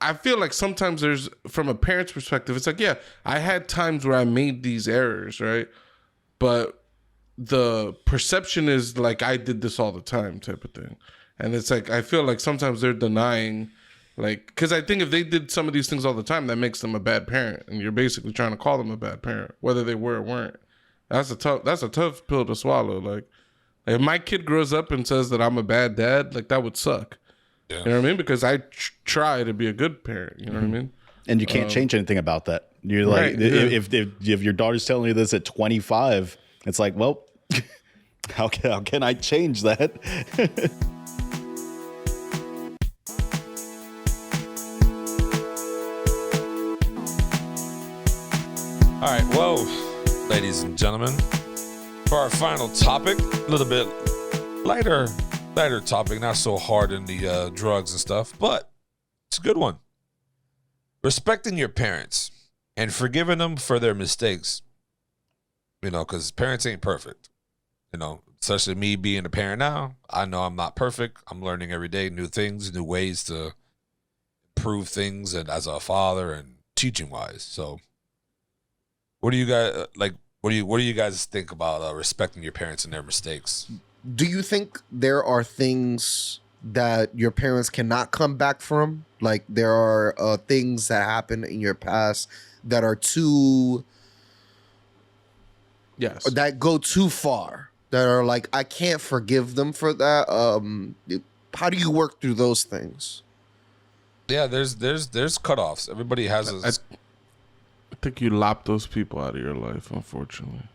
I feel like sometimes there's, from a parent's perspective, it's like, yeah, I had times where I made these errors, right? But the perception is like I did this all the time type of thing. And it's like, I feel like sometimes they're denying, like, because I think if they did some of these things all the time, that makes them a bad parent. And you're basically trying to call them a bad parent, whether they were or weren't. That's a tough pill to swallow. Like if my kid grows up and says that I'm a bad dad, like that would suck. Yeah. You know what I mean? Because I try to be a good parent. You know what I mean? And you can't change anything about that. You're like, right, if your daughter's telling you this at 25, it's like, well, how can I change that? All right, well, ladies and gentlemen, for our final topic, a little bit lighter topic, not so hard in the drugs and stuff, but it's a good one. Respecting your parents and forgiving them for their mistakes. You know, because parents ain't perfect. You know, especially me being a parent now, I know I'm not perfect. I'm learning every day new things, new ways to improve things, and as a father and teaching wise. So, what do you guys like? What do you guys think about respecting your parents and their mistakes? Do you think there are things that your parents cannot come back from? Like there are things that happen in your past that are too, yes, that go too far. That are like, I can't forgive them for that. How do you work through those things? Yeah, there's cutoffs. Everybody has a. I think you lop those people out of your life, unfortunately.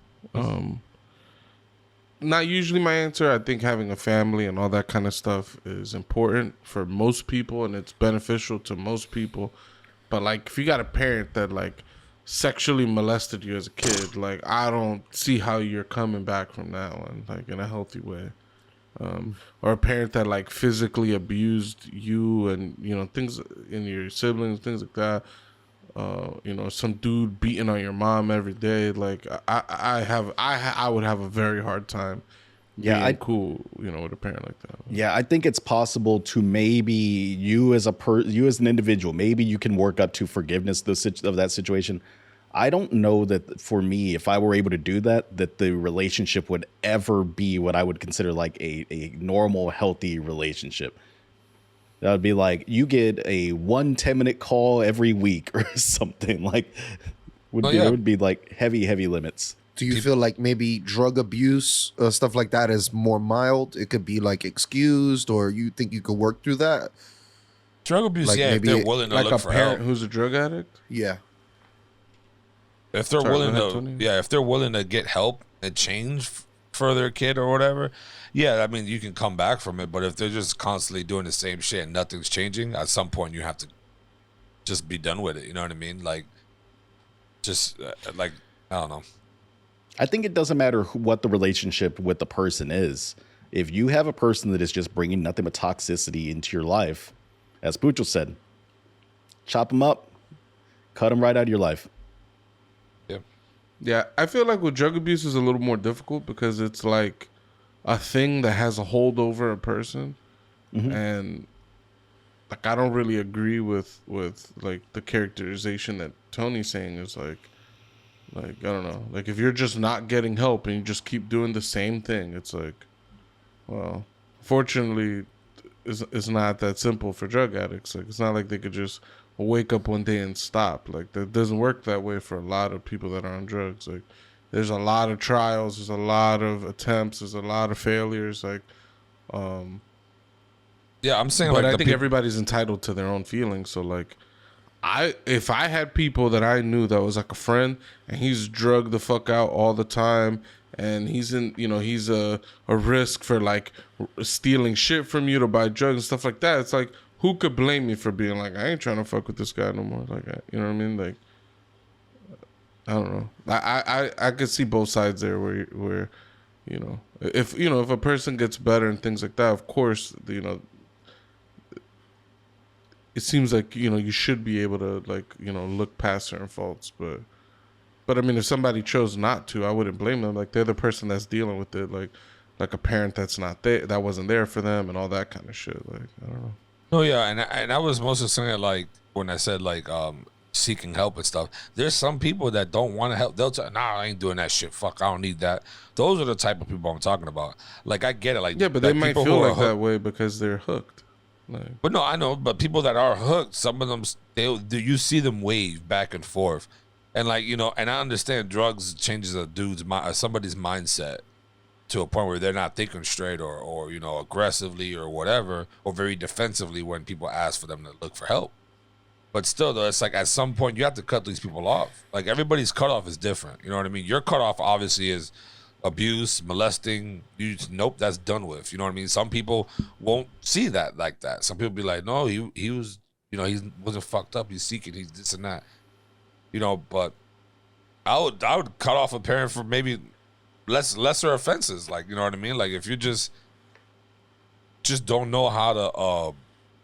Not usually my answer. I think having a family and all that kind of stuff is important for most people, and it's beneficial to most people. But like, if you got a parent that like sexually molested you as a kid, like I don't see how you're coming back from that one, like in a healthy way. Or a parent that like physically abused you and, you know, things in your siblings, things like that. You know, some dude beating on your mom every day. Like I would have a very hard time being cool, you know, with a parent like that. Yeah, I think it's possible to maybe you as an individual, maybe you can work up to forgiveness of that situation. I don't know that for me, if I were able to do that the relationship would ever be what I would consider like a normal, healthy relationship. That would be like you get a 10-minute call every week or something. Like there would be like heavy limits. Do you feel like maybe drug abuse, stuff like that is more mild? It could be like excused, or you think you could work through that? Drug abuse, like if they're willing to like look a for parent help. Who's a drug addict? Yeah. If they're if they're willing to get help and change for their kid or whatever, yeah, I mean, you can come back from it. But if they're just constantly doing the same shit and nothing's changing, at some point you have to just be done with it. You know what I mean? Like, just like, I don't know. I think it doesn't matter what the relationship with the person is. If you have a person that is just bringing nothing but toxicity into your life, as Pucho said, chop them up, cut them right out of your life. Yeah, I feel like with drug abuse is a little more difficult because it's like a thing that has a hold over a person. Mm-hmm. And like I don't really agree with like the characterization that Tony's saying is like I don't know. Like if you're just not getting help and you just keep doing the same thing, it's like, well, fortunately it's not that simple for drug addicts. Like it's not like they could just wake up one day and stop. Like that doesn't work that way for a lot of people that are on drugs. Like there's a lot of trials, there's a lot of attempts, there's a lot of failures. Like yeah, I'm saying, but like I think everybody's entitled to their own feelings. So like if I had people that I knew that was like a friend and he's drugged the fuck out all the time and he's in, you know, he's a risk for like stealing shit from you to buy drugs and stuff like that, it's like, who could blame me for being like, I ain't trying to fuck with this guy no more? Like, you know what I mean? Like, I don't know. I could see both sides there where, you know, if a person gets better and things like that, of course, you know, it seems like, you know, you should be able to like, you know, look past certain faults. But I mean, if somebody chose not to, I wouldn't blame them. Like they're the person that's dealing with it. Like a parent that's not there, that wasn't there for them and all that kind of shit. Like, I don't know. No, yeah, and I was mostly saying like when I said like seeking help and stuff. There's some people that don't want to help. They'll tell, nah, I ain't doing that shit. Fuck, I don't need that. Those are the type of people I'm talking about. Like, I get it. Like, Yeah, but like they might people feel who are like that hooked- way because they're hooked. Like, But no, I know. But people that are hooked, some of them, you see them wave back and forth, and like, you know, and I understand drugs changes somebody's mindset to a point where they're not thinking straight or you know, aggressively or whatever, or very defensively when people ask for them to look for help. But still, though, it's like at some point you have to cut these people off. Like, everybody's cutoff is different. You know what I mean? Your cutoff obviously is abuse, molesting. You just, nope, that's done with. You know what I mean? Some people won't see that like that. Some people be like, no, he was, you know, he wasn't fucked up. He's seeking. He's this and that. You know, but I would cut off a parent for maybe lesser offenses. Like, you know what I mean? Like, if you just don't know how to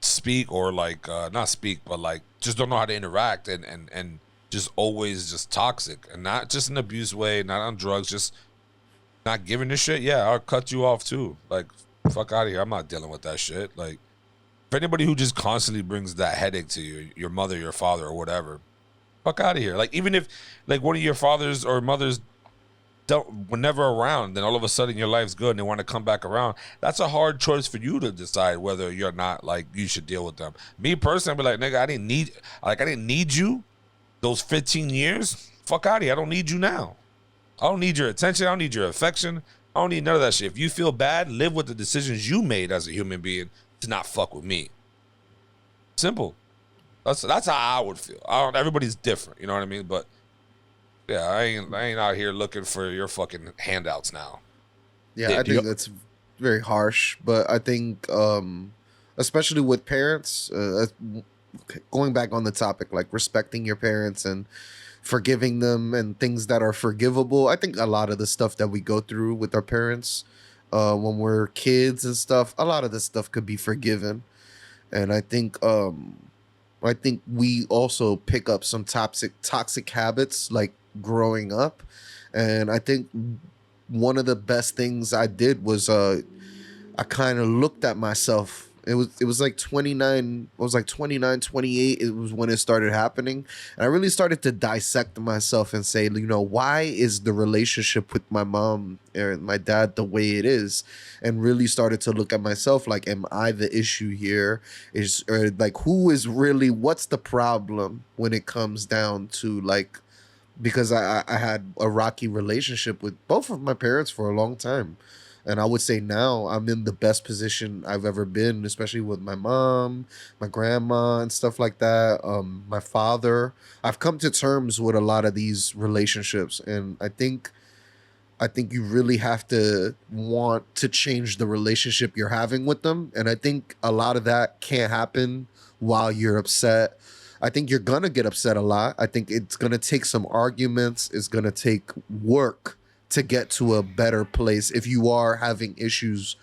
speak, or like not speak, but like just don't know how to interact, and just always just toxic, and not just an abuse way, not on drugs, just not giving a shit. Yeah, I'll cut you off too. Like, fuck out of here. I'm not dealing with that shit. Like, for anybody who just constantly brings that headache to you, your mother, your father, or whatever, fuck out of here. Like, even if like one of your fathers or mothers were never around, then all of a sudden your life's good and they want to come back around, that's a hard choice for you to decide whether you're not, like, you should deal with them. Me personally, I'd be like, nigga, I didn't need you those 15 years. Fuck out of here. I don't need you now. I don't need your attention. I don't need your affection. I don't need none of that shit. If you feel bad, live with the decisions you made as a human being to not fuck with me. Simple. That's how I would feel. Everybody's different, you know what I mean? But yeah, I ain't out here looking for your fucking handouts now. Yeah, I think that's very harsh, but I think, especially with parents, going back on the topic, like respecting your parents and forgiving them and things that are forgivable. I think a lot of the stuff that we go through with our parents when we're kids and stuff, a lot of this stuff could be forgiven. And I think we also pick up some toxic habits like growing up. And I think one of the best things I did was I kind of looked at myself. It was like 29, it was like 29, 28. It was when it started happening. And I really started to dissect myself and say, you know, why is the relationship with my mom and my dad the way it is? And really started to look at myself like, am I the issue here? Or like, who is really, what's the problem when it comes down to like, because I had a rocky relationship with both of my parents for a long time. And I would say now I'm in the best position I've ever been, especially with my mom, my grandma, and stuff like that. My father. I've come to terms with a lot of these relationships, and I think you really have to want to change the relationship you're having with them. And I think a lot of that can't happen while you're upset. I think you're gonna get upset a lot. I think it's gonna take some arguments. It's gonna take work to get to a better place if you are having issues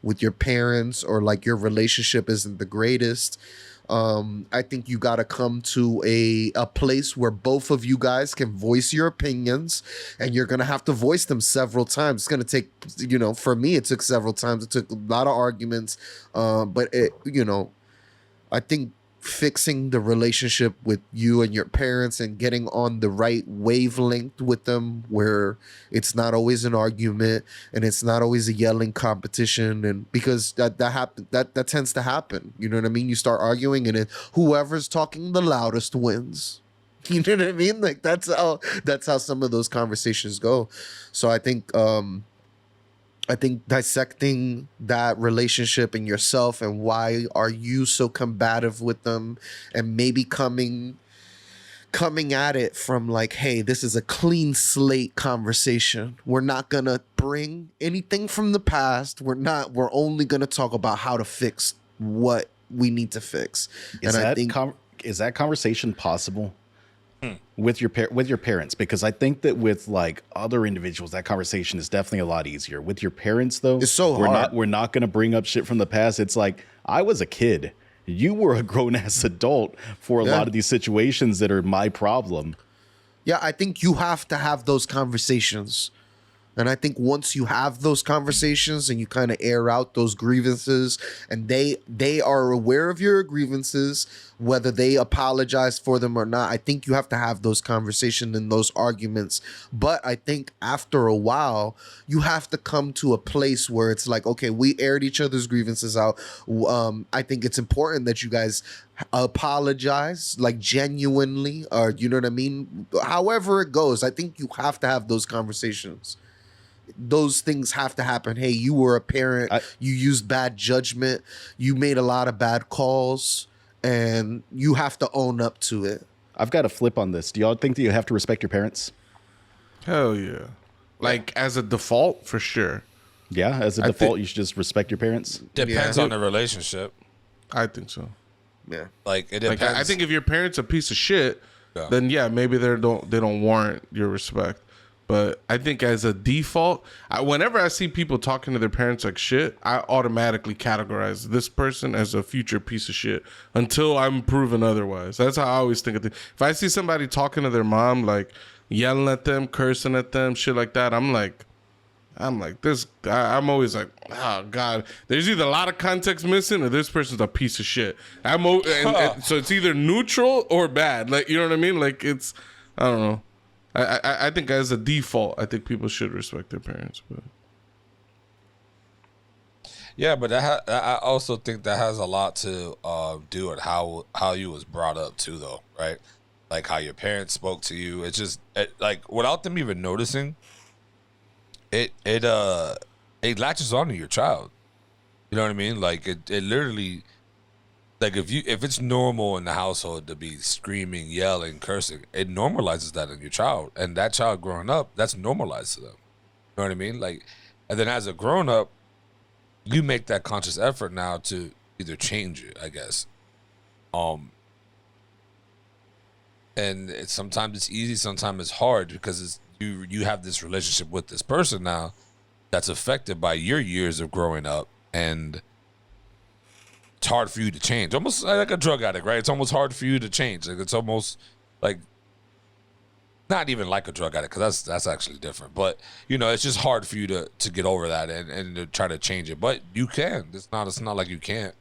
with your parents or like your relationship isn't the greatest. I think you got to come to a place where both of you guys can voice your opinions, and you're going to have to voice them several times. It's going to take, you know, for me, it took several times. It took a lot of arguments. But it, you know, I think fixing the relationship with you and your parents and getting on the right wavelength with them, where it's not always an argument and it's not always a yelling competition, and because that tends to happen, you know what I mean? You start arguing and then whoever's talking the loudest wins. You know what I mean? Like that's how some of those conversations go. So I think dissecting that relationship and yourself and why are you so combative with them, and maybe coming at it from like, hey, this is a clean slate conversation. We're not going to bring anything from the past. We're only going to talk about how to fix what we need to fix. Is and that I think is that conversation possible with your parents? Because I think that with like other individuals, that conversation is definitely a lot easier. With your parents, though, it's so hard. We're not going to bring up shit from the past. It's like, I was a kid. You were a grown ass adult for a lot of these situations that are my problem. Yeah, I think you have to have those conversations And I think once you have those conversations and you kind of air out those grievances, and they are aware of your grievances, whether they apologize for them or not, I think you have to have those conversations and those arguments. But I think after a while, you have to come to a place where it's like, okay, we aired each other's grievances out. I think it's important that you guys apologize, like genuinely, or you know what I mean? However it goes, I think you have to have those conversations. Those things have to happen. Hey, you were a parent. You used bad judgment. You made a lot of bad calls, and you have to own up to it. I've got a flip on this. Do y'all think that you have to respect your parents? Hell yeah. Like, as a default, for sure. Yeah, as a default, you should just respect your parents? Depends on the relationship. I think so. Yeah. Like, it depends. Like, I think if your parents a piece of shit, then yeah, maybe they don't warrant your respect. But I think as a default, whenever I see people talking to their parents like shit, I automatically categorize this person as a future piece of shit until I'm proven otherwise. That's how I always think of it. If I see somebody talking to their mom, like yelling at them, cursing at them, shit like that, I'm like this. I'm always like, oh God. There's either a lot of context missing or this person's a piece of shit. And so it's either neutral or bad. Like, you know what I mean? Like, it's, I don't know. I think as a default, I think people should respect their parents. But yeah, but I also think that has a lot to do with how you was brought up too, though, right? Like how your parents spoke to you. It's just like without them even noticing, it latches onto your child. You know what I mean? Like it literally. Like if it's normal in the household to be screaming, yelling, cursing, it normalizes that in your child, and that child growing up, that's normalized to them. You know what I mean? Like, and then as a grown up, you make that conscious effort now to either change it, I guess. And sometimes it's easy, sometimes it's hard because you have this relationship with this person now that's affected by your years of growing up, and it's hard for you to change. Almost like a drug addict, right? It's almost hard for you to change. Like it's almost like not even like a drug addict, because that's actually different. But you know, it's just hard for you to get over that and to try to change it. But you can. It's not like you can't.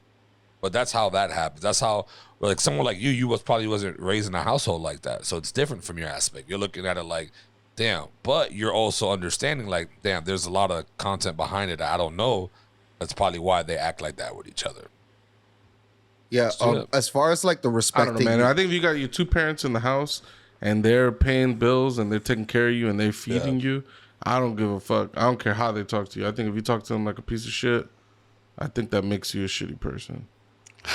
But that's how that happens. That's how, like someone like you probably wasn't raised in a household like that. So it's different from your aspect. You're looking at it like, damn. But you're also understanding like, damn, there's a lot of content behind it that I don't know. That's probably why they act like that with each other. Yeah, as far as like the respect, I don't know, man. I think if you got your two parents in the house and they're paying bills and they're taking care of you and they're feeding you, I don't give a fuck. I don't care how they talk to you. I think if you talk to them like a piece of shit, I think that makes you a shitty person.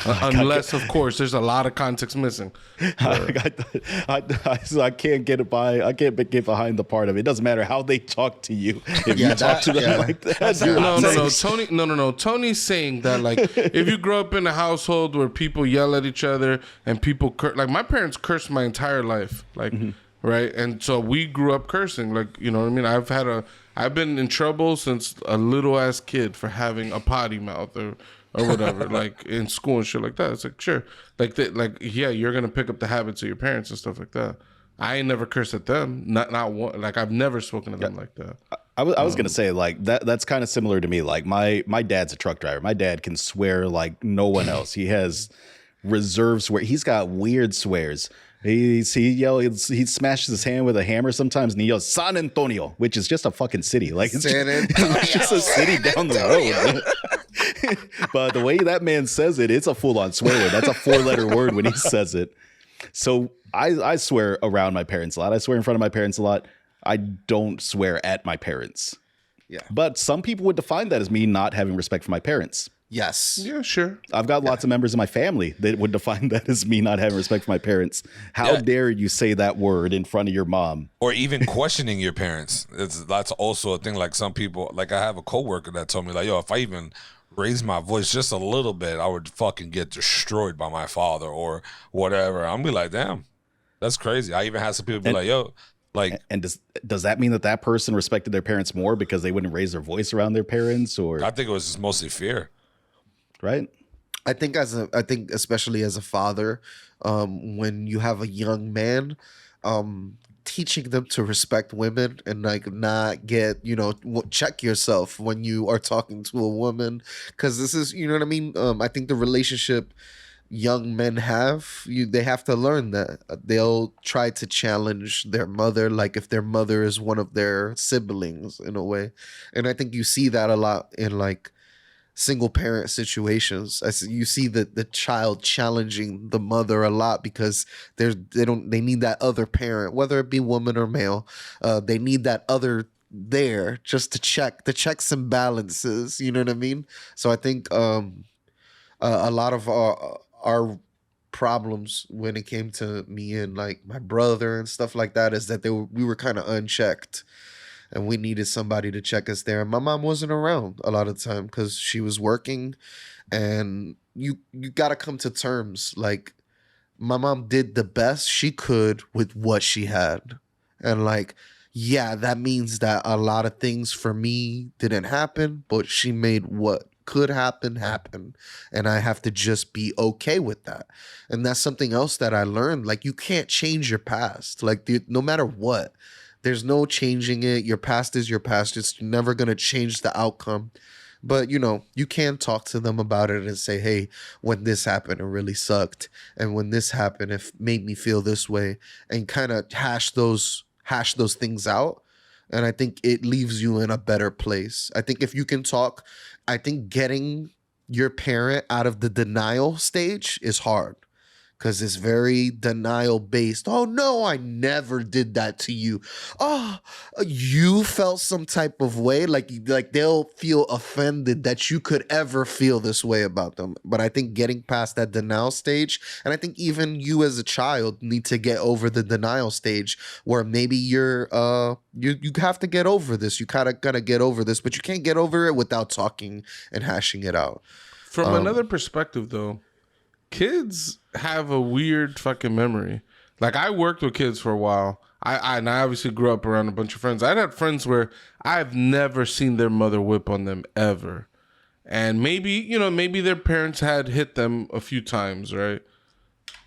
Unless, of course, there's a lot of context missing. I can't get behind the part of it. It doesn't matter how they talk to you. If you talk to them like that, No. Tony's saying that like if you grow up in a household where people yell at each other and people like my parents cursed my entire life, like right, and so we grew up cursing. Like, you know what I mean? I've been in trouble since a little ass kid for having a potty mouth or whatever, like in school and shit like that. It's like, sure. Yeah, you're going to pick up the habits of your parents and stuff like that. I ain't never cursed at them. Not one. Like, I've never spoken to them like that. I was going to say, like, that's kind of similar to me. Like, my dad's a truck driver. My dad can swear like no one else. He has reserve swear. He's got weird swears. He smashes his hand with a hammer sometimes, and he yells San Antonio, which is just a fucking city. Like it's just a city down the road. But the way that man says it, it's a full-on swear word. That's a 4-letter word when he says it. So I swear around my parents a lot. I swear in front of my parents a lot. I don't swear at my parents. Yeah. But some people would define that as me not having respect for my parents. Yes. Yeah, sure. I've got lots of members of my family that would define that as me not having respect for my parents. How dare you say that word in front of your mom? Or even questioning your parents. That's also a thing. Like some people, like I have a coworker that told me like, yo, if I even raise my voice just a little bit, I would fucking get destroyed by my father or whatever. I'm be like, damn, that's crazy. I even had some people be like, yo, like, and does that mean that person respected their parents more because they wouldn't raise their voice around their parents? Or I think it was just mostly fear. Right. I think especially as a father, when you have a young man, teaching them to respect women and like not get, check yourself when you are talking to a woman, because this is, you know what I mean. I think the relationship young men they have to learn that they'll try to challenge their mother, like if their mother is one of their siblings in a way. And I think you see that a lot in like single parent situations. You see the child challenging the mother a lot because they need that other parent, whether it be woman or male. They need that other there just to check the checks and balances, you know what I mean. So I think a lot of our problems when it came to me and like my brother and stuff like that is that we were kind of unchecked, and we needed somebody to check us there. And my mom wasn't around a lot of the time because she was working, and you got to come to terms. Like, my mom did the best she could with what she had. And like, yeah, that means that a lot of things for me didn't happen, but she made what could happen. And I have to just be okay with that. And that's something else that I learned. Like, you can't change your past. Like, no matter what, there's no changing it. Your past is your past. It's never going to change the outcome. But, you can talk to them about it and say, hey, when this happened, it really sucked. And when this happened, it made me feel this way, and kind of hash those things out. And I think it leaves you in a better place. I think if you can talk, I think getting your parent out of the denial stage is hard, because it's very denial based. Oh no, I never did that to you. Oh, you felt some type of way. Like they'll feel offended that you could ever feel this way about them. But I think getting past that denial stage, and I think even you as a child need to get over the denial stage, where maybe you have to get over this. You kind of gotta get over this, but you can't get over it without talking and hashing it out. From another perspective, though, kids have a weird fucking memory. Like, I worked with kids for a while. I obviously grew up around a bunch of friends. I'd had friends where I've never seen their mother whip on them ever. And maybe their parents had hit them a few times, right?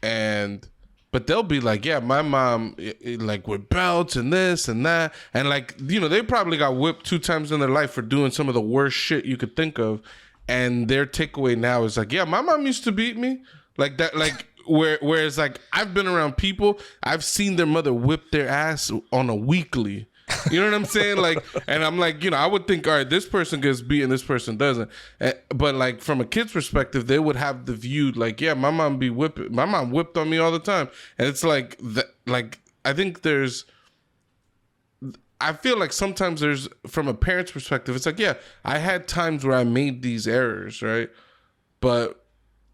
But they'll be like, yeah, my mom, like, with belts and this and that. And, like, they probably got whipped 2 times in their life for doing some of the worst shit you could think of. And their takeaway now is like, yeah, my mom used to beat me. Like that, like, whereas, like, I've been around people, I've seen their mother whip their ass on a weekly. You know what I'm saying? Like, and I'm like, I would think, all right, this person gets beaten, this person doesn't. But, like, from a kid's perspective, they would have the view, like, yeah, my mom whipped on me all the time. And it's like, I think I feel like sometimes there's, from a parent's perspective, it's like, yeah, I had times where I made these errors, right? But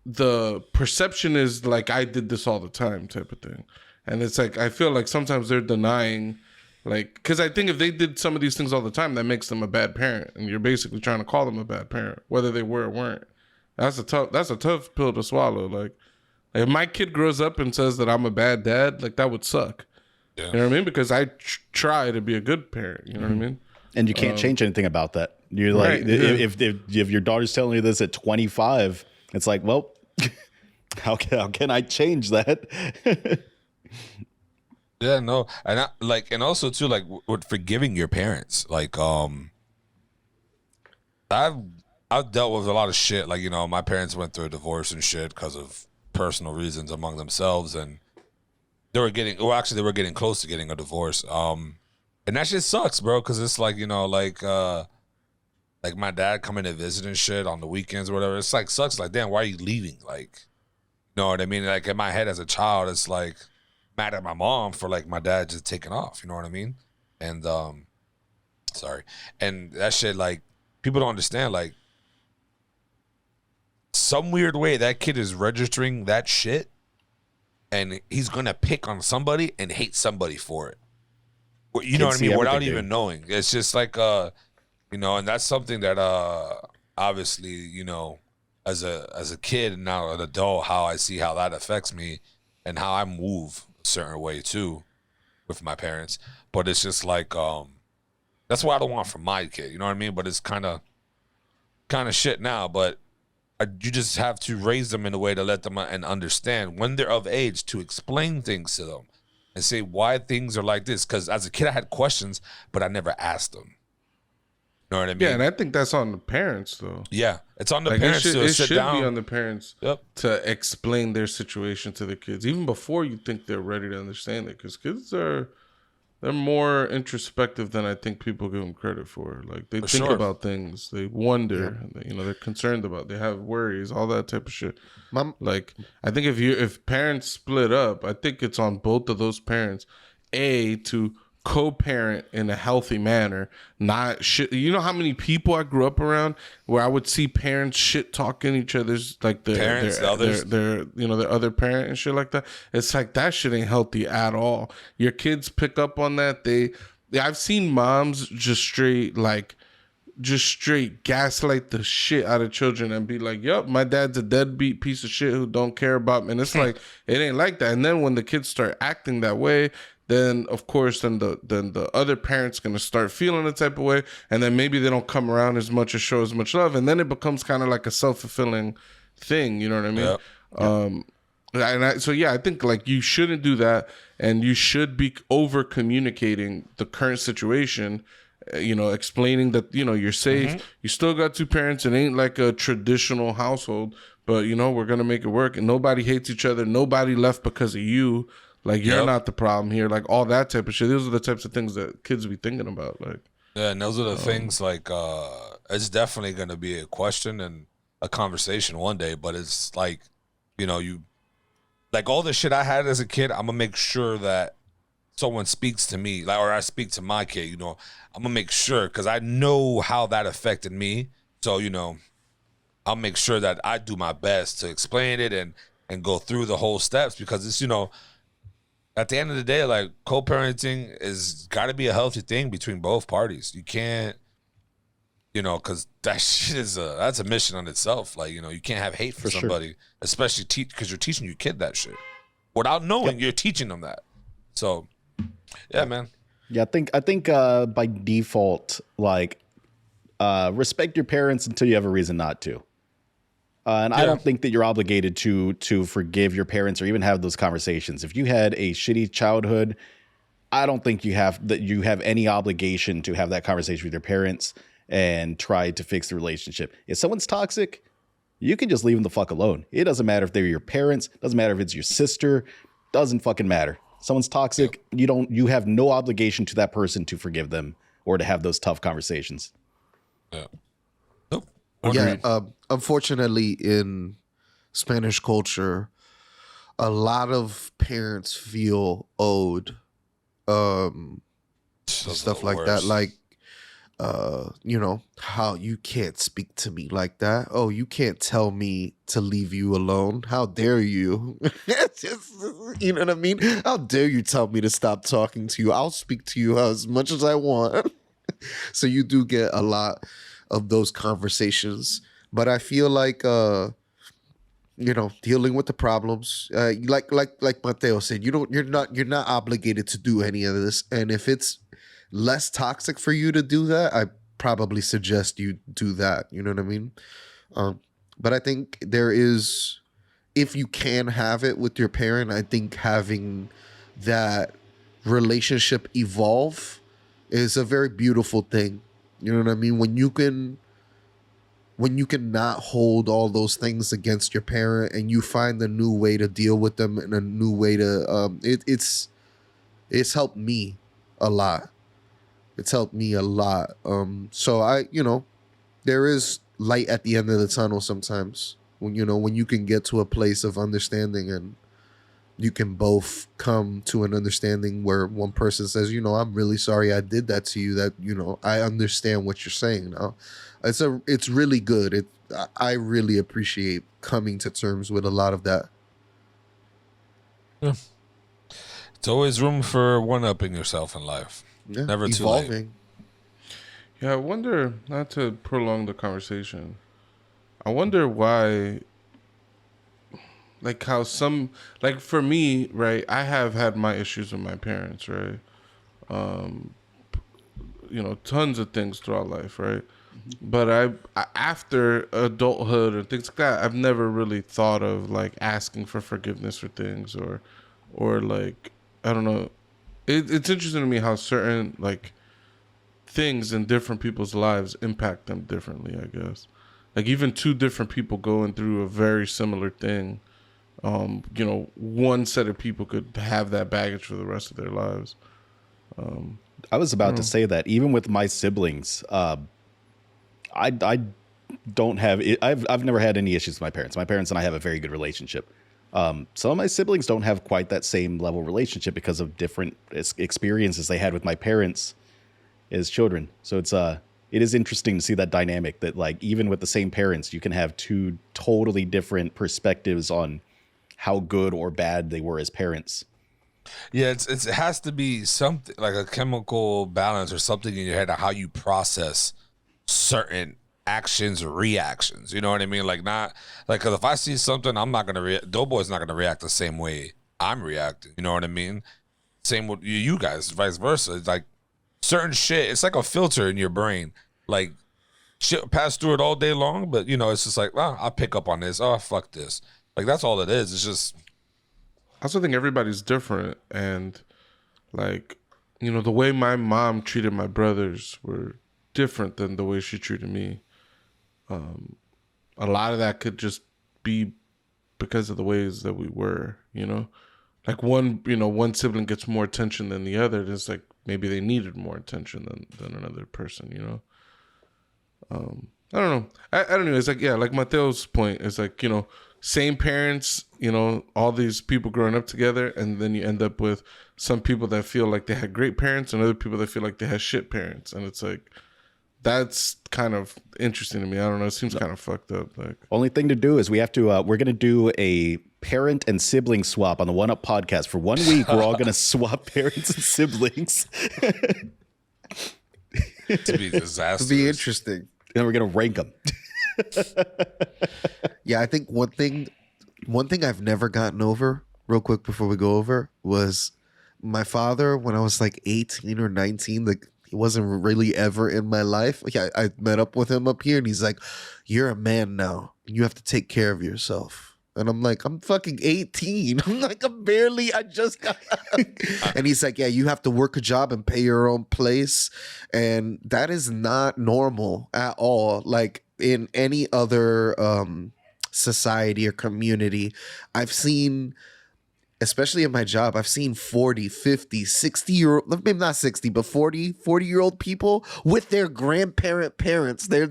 the perception is like, I did this all the time type of thing. And it's like, I feel like sometimes they're denying, like, because I think if they did some of these things all the time, that makes them a bad parent. And you're basically trying to call them a bad parent, whether they were or weren't. That's a tough pill to swallow. Like, if my kid grows up and says that I'm a bad dad, like, that would suck. Yeah. You know what I mean? Because I try to be a good parent. You know what I mean? And you can't change anything about that. You're like, right, if your daughter's telling you this at 25, it's like, well, how can I change that? Yeah, no, and also too, like, with forgiving your parents, like, I've dealt with a lot of shit. Like, my parents went through a divorce and shit because of personal reasons among themselves, and they were getting close to getting a divorce. And that shit sucks, bro, because it's like, like my dad coming to visit and shit on the weekends or whatever. It's like, sucks. Like, damn, why are you leaving? Like, you know what I mean? Like, in my head as a child, it's like, mad at my mom for, like, my dad just taking off. You know what I mean? And, sorry. And that shit, like, people don't understand, like, some weird way that kid is registering that shit, and he's going to pick on somebody and hate somebody for it. You know what I mean? Without even knowing. It's just like, and that's something that, obviously, as a kid and now an adult, how I see how that affects me and how I move a certain way too with my parents. But it's just like, that's what I don't want from my kid. You know what I mean? But it's kind of shit now. But you just have to raise them in a way to let them and understand when they're of age to explain things to them and say why things are like this. Because as a kid, I had questions, but I never asked them. You know what I mean? Yeah, and I think that's on the parents, though. Yeah, it's on the Like parents to it sit should down. be on the parents Yep. to explain their situation to the kids, even before you think they're ready to understand it. Because kids they're more introspective than I think people give them credit for. Like they think sure. about things, they wonder, they're concerned about, they have worries, all that type of shit. Like I think if parents split up, I think it's on both of those parents, to co-parent in a healthy manner, not shit. You know how many people I grew up around where I would see parents shit talking each other's, like their other parent and shit like that. It's like that shit ain't healthy at all. Your kids pick up on that. I've seen moms just straight gaslight the shit out of children and be like, yup, my dad's a deadbeat piece of shit who don't care about me. And it's like, it ain't like that. And then when the kids start acting that way, then of course, then the other parent's gonna start feeling the type of way, and then maybe they don't come around as much or show as much love, and then it becomes kind of like a self-fulfilling thing. You know what I mean? Yep. I think like you shouldn't do that, and you should be over communicating the current situation. Explaining that you're safe. You still got two parents. It ain't like a traditional household, but we're gonna make it work. And nobody hates each other. Nobody left because of you. Like, you're not the problem here. Like, all that type of shit. Those are the types of things that kids be thinking about. Like, yeah, and those are the things, like, it's definitely going to be a question and a conversation one day. But it's like, like all the shit I had as a kid, I'm going to make sure that someone speaks to me, like, or I speak to my kid, I'm going to make sure, because I know how that affected me. So, I'll make sure that I do my best to explain it and go through the whole steps, because it's, at the end of the day, like, co-parenting is got to be a healthy thing between both parties. You can't, because that shit that's a mission on itself. Like, you can't have hate for somebody, sure. Especially because you're teaching your kid that shit without knowing you're teaching them that. So, yeah, man. Yeah, I think by default, like, respect your parents until you have a reason not to. And I don't think that you're obligated to forgive your parents or even have those conversations. If you had a shitty childhood, I don't think you have any obligation to have that conversation with your parents and try to fix the relationship. If someone's toxic, you can just leave them the fuck alone. It doesn't matter if they're your parents, doesn't matter if it's your sister, doesn't fucking matter. Someone's toxic, you have no obligation to that person to forgive them or to have those tough conversations. Yeah. Yeah, unfortunately, in Spanish culture, a lot of parents feel owed stuff like that. Like, how you can't speak to me like that. Oh, you can't tell me to leave you alone. How dare you? You know what I mean? How dare you tell me to stop talking to you? I'll speak to you as much as I want. So you do get a lot of those conversations. But I feel like, dealing with the problems, like Mateo said, you're not obligated to do any of this. And if it's less toxic for you to do that, I probably suggest you do that. You know what I mean? But I think if you can have it with your parent, I think having that relationship evolve is a very beautiful thing. You know what I mean? When you can not hold all those things against your parent and you find a new way to deal with them and a new way to it's helped me a lot. It's helped me a lot. So there is light at the end of the tunnel sometimes when you can get to a place of understanding and you can both come to an understanding where one person says, I'm really sorry I did that to you, that, I understand what you're saying now. It's really good. I really appreciate coming to terms with a lot of that. Yeah. It's always room for one-upping yourself in life. Yeah, never evolving. Too late. Yeah, I wonder, not to prolong the conversation, I wonder why, like how like for me, right, I have had my issues with my parents, right? Tons of things throughout life, right? But I after adulthood or things like that, I've never really thought of like asking for forgiveness for things or like I don't know. It's interesting to me how certain like things in different people's lives impact them differently, I guess. Like even two different people going through a very similar thing, you know, one set of people could have that baggage for the rest of their lives. I was about to say that even with my siblings, I don't have. I've never had any issues with my parents. My parents and I have a very good relationship. Some of my siblings don't have quite that same level of relationship because of different experiences they had with my parents as children. So it is interesting to see that dynamic that like even with the same parents, you can have two totally different perspectives on how good or bad they were as parents. Yeah, it has to be something like a chemical balance or something in your head of how you process certain actions or reactions. You know what I mean? Like not like, cause if I see something, I'm not gonna react. Doughboy's not gonna react the same way I'm reacting. You know what I mean? Same with you guys, vice versa. It's like certain shit. It's like a filter in your brain. Like shit pass through it all day long, but you know it's just like, well, I'll pick up on this. Oh fuck this. Like that's all it is. It's just. I also think everybody's different, and like, you know, the way my mom treated my brothers were different than the way she treated me. A lot of that could just be because of the ways that we were, you know, like one sibling gets more attention than the other. It's like maybe they needed more attention than another person, you know. I don't know. I don't know. It's like, yeah, like Mateo's point is like, you know, same parents, you know, all these people growing up together, and then you end up with some people that feel like they had great parents and other people that feel like they had shit parents. And it's like, that's kind of interesting to me. I don't know. It seems kind of fucked up. Like, only thing to do is we have to, we're going to do a parent and sibling swap on the One Up podcast. For 1 week, we're all going to swap parents and siblings. To be disastrous. To be interesting. And we're going to rank them. Yeah, I think one thing I've never gotten over, real quick before we go over, was my father when I was like 18 or 19. Like he wasn't really ever in my life. Yeah, I met up with him up here, and he's like, "You're a man now. You have to take care of yourself." And I'm like, I'm fucking 18. I'm like, I just got And he's like, yeah, you have to work a job and pay your own place. And that is not normal at all. Like in any other society or community, I've seen, especially in my job, I've seen 40, 50, 60-year-old, maybe not 60, but 40-year-old people with their grandparent parents. They're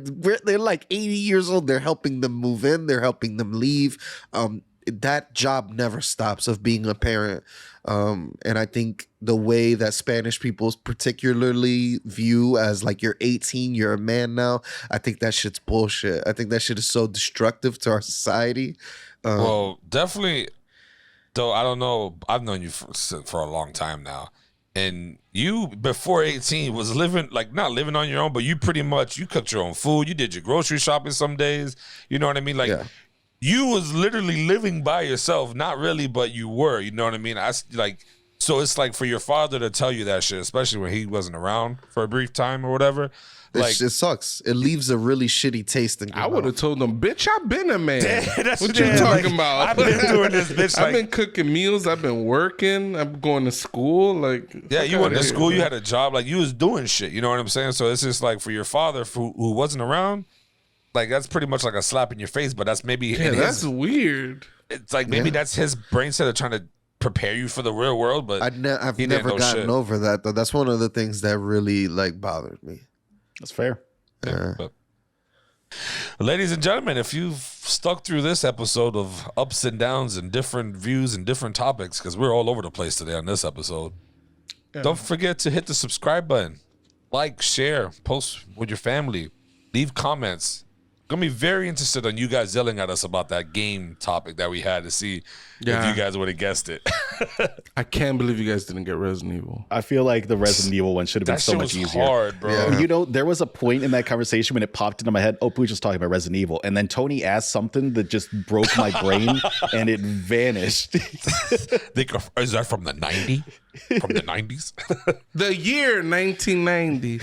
like 80 years old. They're helping them move in. They're helping them leave. That job never stops of being a parent. And I think the way that Spanish people particularly view as like, you're 18, you're a man now, I think that shit's bullshit. I think that shit is so destructive to our society. Well, definitely. Though I don't know, I've known you for a long time now, and you before 18 was living like not living on your own, but you pretty much you cooked your own food, you did your grocery shopping some days, you know what I mean? Like you was literally living by yourself, not really, but you were, you know what I mean? So it's like for your father to tell you that shit, especially when he wasn't around for a brief time or whatever. Like, it sucks. It leaves a really shitty taste in your mouth. I would have told them, bitch, I've been a man. That's what you talking about? I've been doing this, bitch. I've been cooking meals. I've been working. I'm going to school. Like, yeah, you went to school. You had a job. Like, you was doing shit. You know what I'm saying? So it's just like for your father who wasn't around, like that's pretty much like a slap in your face. But that's maybe that's weird. It's like maybe that's his brain set of trying to prepare you for the real world. But I've never gotten over that though. That's one of the things that really like bothered me. That's fair. But, ladies and gentlemen, if you've stuck through this episode of ups and downs and different views and different topics, because we're all over the place today on this episode, don't forget to hit the subscribe button, like, share, post with your family, leave comments. Gonna be very interested on you guys yelling at us about that game topic that we had to see if you guys would have guessed it. I can't believe you guys didn't get Resident Evil. I feel like the Resident Evil one should have been so much easier. Hard, bro. Yeah. You know, there was a point in that conversation when it popped into my head, oh, Pooch was talking about Resident Evil. And then Tony asked something that just broke my brain and it vanished. Is that from the 90s? From the 90s? The year 1990.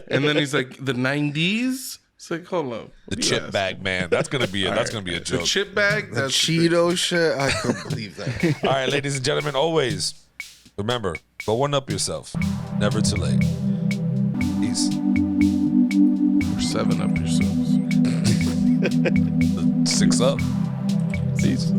And then he's like, the 90s? It's like, hold up. The chip bag, man. That's gonna be a joke. The chip bag? The Cheeto shit? I couldn't believe that. All right, ladies and gentlemen, always Remember, go one up yourself. Never too late. Peace. Or 7 up yourselves. 6 up. Peace.